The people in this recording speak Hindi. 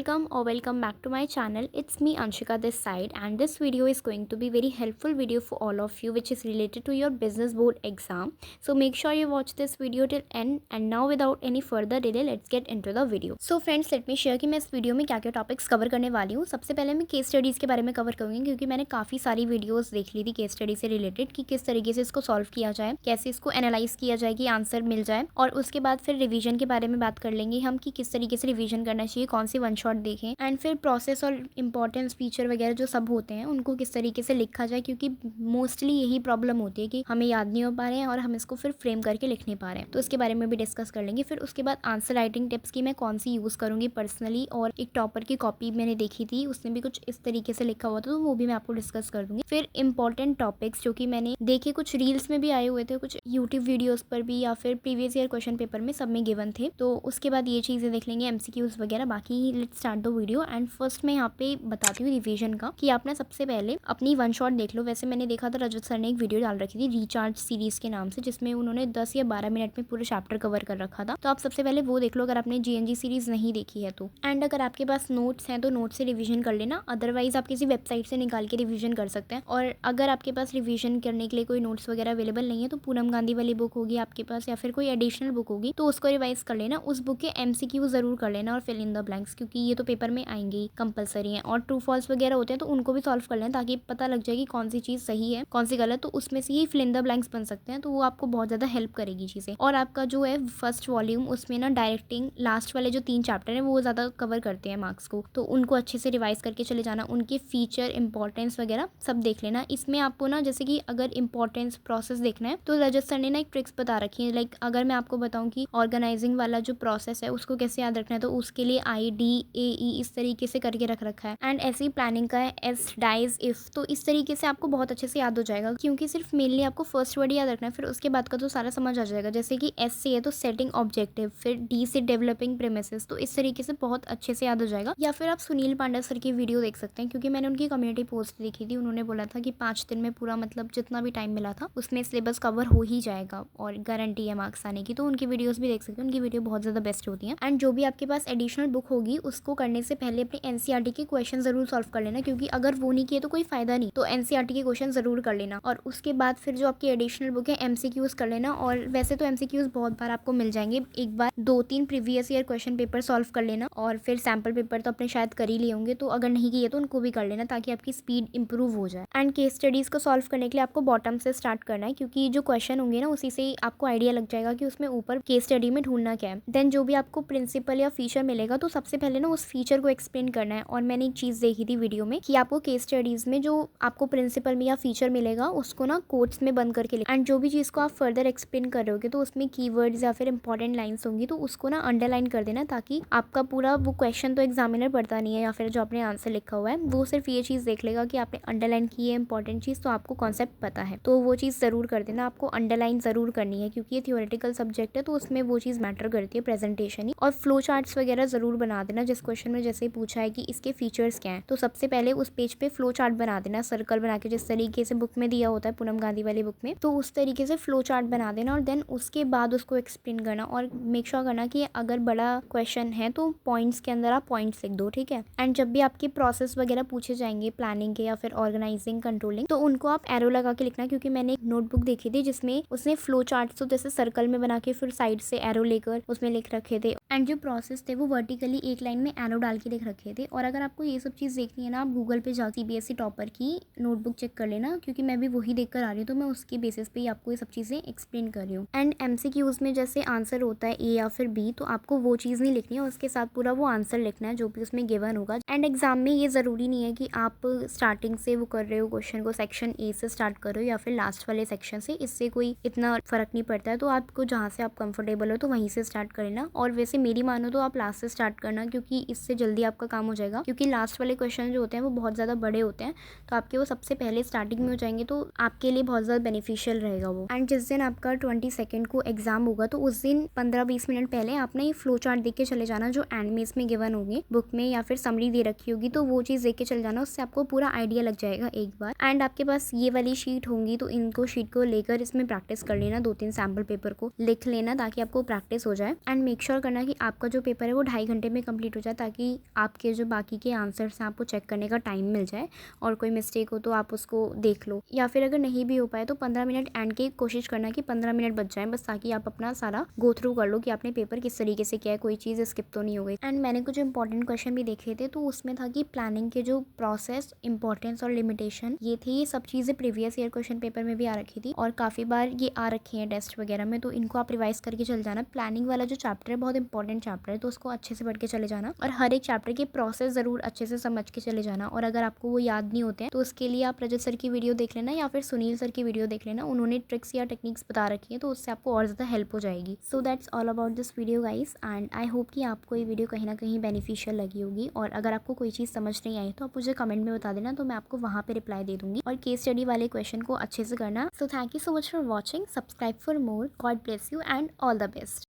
welcome or welcome back to my channel. It's me Anshika this side, and this video is going to be very helpful video for all of you which is related to your business board exam. So make sure you watch this video till end, and now without any further delay let's get into the video. So friends, let me share कि मैं इस वीडियो में क्या क्या टॉपिक्स कवर करने वाली हूँ। सबसे पहले मैं केस स्टडीज़ के बारे में कवर करूँगी क्योंकि मैंने काफ़ी सारी वीडियोस देख ली थी केस स्टडी से रिलेटेड कि किस तरीके से इसको सॉल्व किया जाए, कैसे इसको एनालाइज किया जाए कि आंसर मिल जाए, और उसके बाद फिर रिवीजन के बारे में बात कर लेंगे हम कि किस तरीके से रिवीजन करना चाहिए, कौन सी वन शॉट देखें, एंड फिर प्रोसेस और इंपॉर्टेंस फीचर वगैरह जो सब होते हैं उनको किस तरीके से लिखा जाए, क्योंकि मोस्टली यही प्रॉब्लम होती है कि हमें याद नहीं हो पा रहे हैं और हम इसको फिर फ्रेम करके लिख नहीं पा रहे हैं। तो इसके बारे में भी डिस्कस कर लेंगे। फिर उसके बाद आंसर राइटिंग टिप्स की मैं कौन सी यूज़ करूँगी पर्सनली, और एक टॉपर की कॉपी मैंने देखी थी उसने भी कुछ इस तरीके से लिखा हुआ था तो वो भी मैं आपको डिस्कस कर दूंगी। फिर इंपॉर्टेंट टॉपिक्स जो कि मैंने देखे, कुछ रील्स में भी आए हुए थे, कुछ यूट्यूब वीडियोस पर भी, या फिर प्रीवियस ईयर क्वेश्चन पेपर में सब में गिवन थे, तो उसके बाद ये चीज़ें देख लेंगे, एमसीक्यूज वगैरह। बाकी let's start the video. And first मैं यहाँ पे बताती हूँ रिवीजन का कि आप ना सबसे पहले अपनी वन शॉट देख लो। वैसे मैंने देखा था रजत सर ने एक वीडियो डाल रखी थी रिचार्ज सीरीज के नाम से, जिसमें उन्होंने 10 या 12 मिनट में पूरे चैप्टर कवर कर रखा था। तो आप सबसे पहले वो देख लो अगर आपने जीएनजी सीरीज नहीं देखी है तो। एंड अगर आपके पास नोट्स हैं तो नोट से रिवीजन कर लेना, अदरवाइज आप किसी वेबसाइट से निकाल के रिवीजन कर सकते हैं। और अगर आपके पास रिवीजन करने के लिए कोई नोट्स वगैरह अवेलेबल नहीं है तो पूनम गांधी वाली बुक होगी आपके पास, या फिर कोई एडिशनल बुक होगी तो उसको रिवाइज कर लेना। उस बुक के एमसीक्यू जरूर कर लेना और फिल इन द ब्लैंक्स, क्योंकि ये तो पेपर में आएंगे कंपलसरी हैं। और ट्रू फॉल्स वगैरह होते हैं तो उनको भी सॉल्व कर लेना ताकि पता लग जाए कि कौन सी चीज़ सही है कौन सी गलत, तो उसमें से ही फिल इन द ब्लैंक्स बन सकते हैं। तो वो आपको बहुत ज़्यादा हेल्प करेगी चीज़ें। और आपका जो है फर्स्ट वॉल्यूम, उसमें ना डायरेक्टिंग लास्ट वाले जो 3 चैप्टर हैं वो ज़्यादा कवर करते हैं मार्क्स को, तो उनको अच्छे से रिवाइज करके चले जाना। उनके फीचर, इंपॉर्टेंस वगैरह सब देख लेना। इसमें आपको ना जैसे कि अगर इंपॉर्टेंस प्रोसेस देखना है तो रजत सर ने ना एक ट्रिक्स बता रखी है। लाइक अगर मैं आपको बताऊं कि ऑर्गेनाइजिंग वाला जो प्रोसेस है उसको कैसे याद रखना है तो उसके लिए IDAE इस तरीके से करके रख रखा है। एंड ऐसी प्लानिंग का है S डाइज इफ, तो इस तरीके से आपको बहुत अच्छे से याद हो जाएगा, क्योंकि सिर्फ मेनली आपको फर्स्ट वर्ड याद रखना है, फिर उसके बाद का तो सारा समझ आ जाएगा। जैसे कि S से है तो सेटिंग ऑब्जेक्टिव, फिर D से डेवलपिंग प्रेमिसेस, तो इस तरीके से बहुत अच्छे से याद हो जाएगा। या फिर आप सुनील पांडा सर की वीडियो देख सकते हैं, क्योंकि मैंने उनकी कम्युनिटी पोस्ट देखी थी, उन्होंने बोला था कि 5 दिन में पूरा, मतलब जितना भी टाइम मिला था उसमें सिलेबस कवर हो ही जाएगा और गारंटी है मार्क्स आने की। तो उनकी वीडियोस भी देख सकते हैं, उनकी वीडियो बहुत ज़्यादा बेस्ट होती है। एंड जो भी आपके पास एडिशनल बुक होगी उसको करने से पहले अपने एनसीईआरटी के क्वेश्चन जरूर सॉल्व कर लेना, क्योंकि अगर वो नहीं किए तो कोई फायदा नहीं, तो एनसीईआरटी के क्वेश्चन जरूर कर लेना। और उसके बाद फिर जो आपकी एडिशनल बुक है एमसीक्यूज कर लेना। और वैसे तो एमसीक्यूज बहुत बार आपको मिल जाएंगे, एक बार 2-3 previous year question paper solve कर लेना, और फिर सैम्पल पेपर तो अपने शायद कर ही लिए होंगे, तो अगर नहीं किए तो उनको भी कर लेना ताकि आपकी स्पीड इंप्रूव हो जाए। एंड केस स्टडीज को सॉल्व करने के लिए आपको बॉटम से स्टार्ट करना है, क्योंकि जो क्वेश्चन होंगे ना उसी से आपको आइडिया लग जाएगा कि उसमें ऊपर केस स्टडी में ढूंढना क्या है। देन जो भी आपको प्रिंसिपल या फीचर मिलेगा तो सबसे पहले ना उस फीचर को एक्सप्लेन करना है। और मैंने एक चीज़ देखी थी वीडियो में कि आपको केस स्टडीज़ में जो आपको प्रिंसिपल में या फीचर मिलेगा उसको ना कोट्स में बंद करके लिखना। एंड जो भी चीज़ को आप फर्दर एक्सप्लेन कर रहे होगे तो उसमें कीवर्ड्स या फिर इंपॉर्टेंट लाइन्स होंगी तो उसको ना अंडरलाइन कर देना, ताकि आपका पूरा वो क्वेश्चन तो एग्जामिनर पढ़ता नहीं है या फिर जो आपने आंसर लिखा हुआ है वो सिर्फ ये चीज़ देख लेगा कि आपने अंडरलाइन की है इंपॉर्टेंट चीज़, तो आपको कॉन्सेप्ट पता है, तो वो चीज़ ज़रूर कर देना। आपको अंडरलाइन ज़रूर करनी है क्योंकि ये थियोरेटिकल सब्जेक्ट है तो उसमें वो चीज़ मैटर करती है प्रेजेंटेशन ही। और फ्लो चार्ट्स वगैरह ज़रूर बना देना। जिस क्वेश्चन में जैसे पूछा है कि इसके फीचर्स क्या हैं तो सबसे पहले उस पेज पे फ्लो चार्ट बना देना, सर्कल बना के, जिस तरीके से बुक में दिया होता है पूनम गांधी वाली बुक में, तो उस तरीके से फ्लो चार्ट बना देना। और देन उसके बाद उसको एक्सप्लेन करना, और मेक श्योर करना कि अगर बड़ा क्वेश्चन है तो पॉइंट्स के अंदर आप पॉइंट्स लिख दो, ठीक है। एंड जब भी आपके प्रोसेस वगैरह पूछे जाएंगे प्लानिंग के या फिर ऑर्गेनाइजिंग, कंट्रोलिंग, तो उनको आप एरो लगा के लिखना, क्योंकि मैंने एक नोटबुक देखी थी जिसमें उसने फ्लो चार्ट तो जैसे सर्कल में बना के फिर साइड से एरो लेकर उसमें लिख रखे थे। एंड जो प्रोसेस थे वो वर्टिकली एक लाइन में एरो डाल के लिख रखे थे। और अगर आपको ये सब चीज़ देखनी है ना, आप गूगल पे जा CBSE टॉपर की नोटबुक चेक कर लेना, क्योंकि मैं भी वही देख कर आ रही हूँ, तो मैं उसके बेसिस पे ही आपको ये सब चीज़ें एक्सप्लेन कर रही हूँ। एंड MCQs में जैसे आंसर होता है A या फिर B, तो आपको वो चीज़ नहीं लिखनी है, उसके साथ पूरा वो आंसर लिखना है जो भी उसमें गिवन होगा। एंड एग्जाम में ये ज़रूरी नहीं है कि आप स्टार्टिंग से वो कर रहे हो क्वेश्चन को, सेक्शन A से स्टार्ट करो या फिर लास्ट वाले सेक्शन से, इससे कोई इतना फर्क नहीं पड़ता है। तो आपको जहाँ से आप कंफर्टेबल हो तो वहीं से स्टार्ट कर लेना। और वैसे मेरी मानो तो आप लास्ट से स्टार्ट करना, क्योंकि इससे जल्दी आपका काम हो जाएगा, क्योंकि लास्ट वाले क्वेश्चन जो होते हैं वो बहुत ज़्यादा बड़े होते हैं, तो आपके वो सबसे पहले स्टार्टिंग में हो जाएंगे, तो आपके लिए बहुत ज़्यादा बेनिफिशियल रहेगा वो। एंड जिस दिन आपका 22 को एग्जाम होगा तो उस दिन 15-20 मिनट पहले आपने ये फ्लो चार्ट देख के चले जाना, जो एंड में इसमें गिवन होगी बुक में या फिर समरी दे रखी होगी, तो वो चीज़ देख के चले जाना, उससे आपको पूरा आइडिया लग जाएगा एक बार। एंड आपके पास ये वाली शीट होंगी तो इनको शीट को लेकर इसमें प्रैक्टिस कर लेना, 2-3 सैम्पल पेपर को लिख लेना ताकि आपको प्रैक्टिस हो जाए। एंड मेक श्योर करना कि आपका जो पेपर है वो 2.5 घंटे में कंप्लीट हो जाए, ताकि आपके जो बाकी के आंसर्स हैं आपको चेक करने का टाइम मिल जाए और कोई मिस्टेक हो तो आप उसको देख लो। या फिर अगर नहीं भी हो पाए तो 15 मिनट एंड की कोशिश करना कि 15 मिनट बच जाएँ बस, ताकि आप अपना सारा गो थ्रू कर लो कि आपने पेपर किस तरीके से किया है, कोई चीज़ स्किप तो नहीं हो गई। एंड मैंने कुछ इंपॉर्टेंट क्वेश्चन भी देखे थे, तो उसमें था कि प्लानिंग के जो प्रोसेस, इंपॉर्टेंस और लिमिटेशन ये थी। ये सब चीज़ें प्रीवियस ईयर क्वेश्चन पेपर में भी आ रखी थी और काफ़ी बार ये आ रखी हैं टेस्ट वगैरह में, तो इनको आप रिवाइज करके चल जाना। प्लानिंग वाला जो चैप्टर है बहुत इंपॉर्टेंट चैप्टर है, तो उसको अच्छे से पढ़ के चले जाना और हर एक चैप्टर की प्रोसेस ज़रूर अच्छे से समझ के चले जाना। और अगर आपको वो याद नहीं होते हैं तो उसके लिए आप रजत सर की वीडियो देख लेना या फिर सुनील सर की वीडियो देख लेना, उन्होंने ट्रिक्स या टेक्निक्स बता रखी है, तो उससे आपको और ज़्यादा हेल्प हो जाएगी। So that's all about this video guys, and I hope कि आपको ये वीडियो कहीं ना कहीं बेनिफिशियल लगी होगी। और अगर आपको कोई चीज़ समझ नहीं आई तो आप मुझे कमेंट में बता देना, तो मैं आपको वहाँ पे रिप्लाई दे दूँगी। और केस स्टडी वाले क्वेश्चन को अच्छे से करना। So thank you so much for watching, subscribe for more, God bless you and all the best.